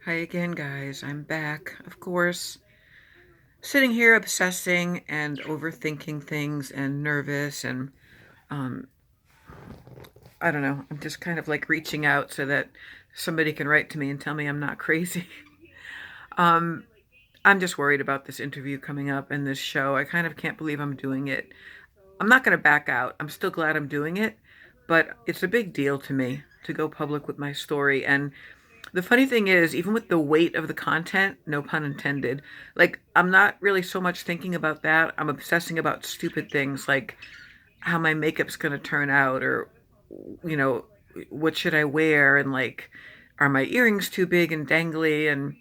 Hi again, guys. I'm back, of course, sitting here obsessing and overthinking things and nervous and um I don't know. I'm just kind of like reaching out so that somebody can write to me and tell me I'm not crazy. um I'm just worried about this interview coming up and this show. I kind of can't believe I'm doing it. I'm not going to back out. I'm still glad I'm doing it, but it's a big deal to me to go public with my story. And the funny thing is, even with the weight of the content, no pun intended, like I'm not really so much thinking about that. I'm obsessing about stupid things like how my makeup's going to turn out or, you know, what should I wear? And like, are my earrings too big and dangly? And,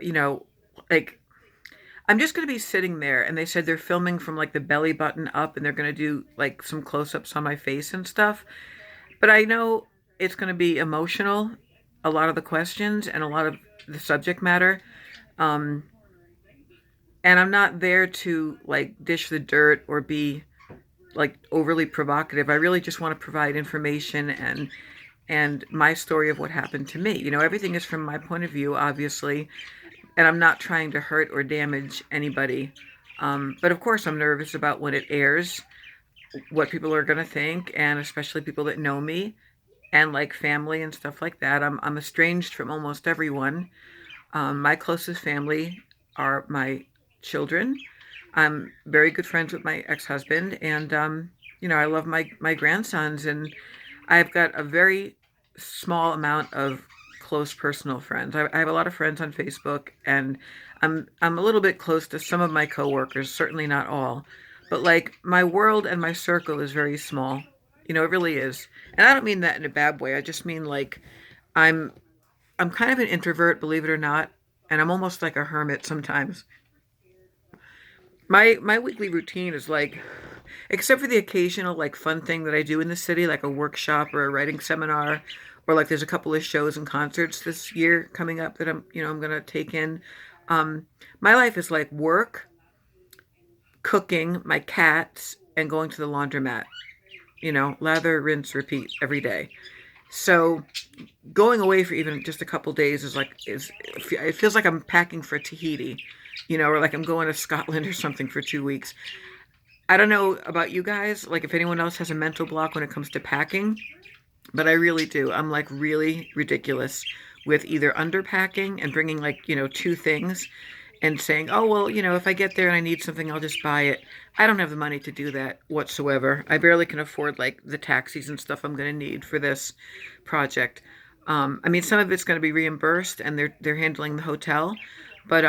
you know, like I'm just going to be sitting there. And they said they're filming from like the belly button up and they're going to do like some close ups on my face and stuff. But I know it's going to be emotional, a lot of the questions and a lot of the subject matter. Um, and I'm not there to like dish the dirt or be like overly provocative. I really just want to provide information and my story of what happened to me. You know, everything is from my point of view, obviously, and I'm not trying to hurt or damage anybody. But of course, I'm nervous about when it airs, what people are going to think, and especially people that know me and like family and stuff like that. I'm estranged from almost everyone. My closest family are my children. I'm very good friends with my ex-husband, and I love my grandsons, and I've got a very small amount of close personal friends. I have a lot of friends on Facebook, and I'm a little bit close to some of my coworkers, certainly not all, but like my world and my circle is very small. You know, it really is, and I don't mean that in a bad way. I just mean like I'm I'm kind of an introvert, believe it or not, and I'm almost like a hermit sometimes. My weekly routine is like, except for the occasional like fun thing that I do in the city, like a workshop or a writing seminar, or like there's a couple of shows and concerts this year coming up that I'm gonna take in. Um, my life is like work, cooking, my cats, and going to the laundromat. You know, lather, rinse, repeat every day. So going away for even just a couple days is it feels like I'm packing for Tahiti, you know, or like I'm going to Scotland or something for 2 weeks. I don't know about you guys, like if anyone else has a mental block when it comes to packing, but I really do. I'm like really ridiculous with either underpacking and bringing like, two things and saying, oh, well, if I get there and I need something, I'll just buy it. I don't have the money to do that whatsoever. I barely can afford like the taxis and stuff I'm going to need for this project. I mean, some of it's going to be reimbursed and they're handling the hotel, but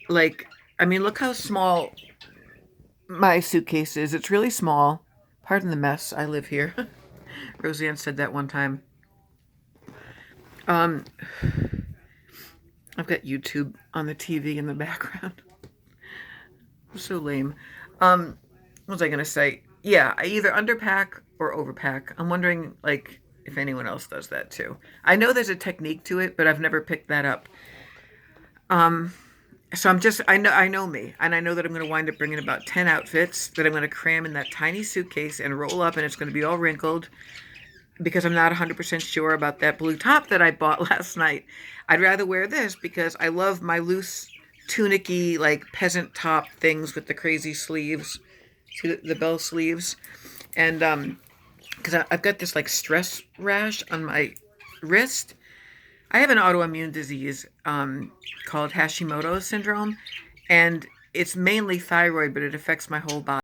like, I mean, look how small my suitcase is. It's really small. Pardon the mess. I live here. Roseanne said that one time. Um, I've got YouTube on the TV in the background. So lame. What was I gonna say? Yeah, I either underpack or overpack. I'm wondering, like, if anyone else does that too. I know there's a technique to it, but I've never picked that up. Um, so I know me, and I know that I'm gonna wind up bringing about 10 outfits that I'm gonna cram in that tiny suitcase and roll up, and it's gonna be all wrinkled because I'm not 100% sure about that blue top that I bought last night. I'd rather wear this because I love my loose tunicky like peasant top things with the crazy sleeves, see the bell sleeves, and because I've got this like stress rash on my wrist. I have an autoimmune disease called Hashimoto's syndrome, and it's mainly thyroid, but it affects my whole body.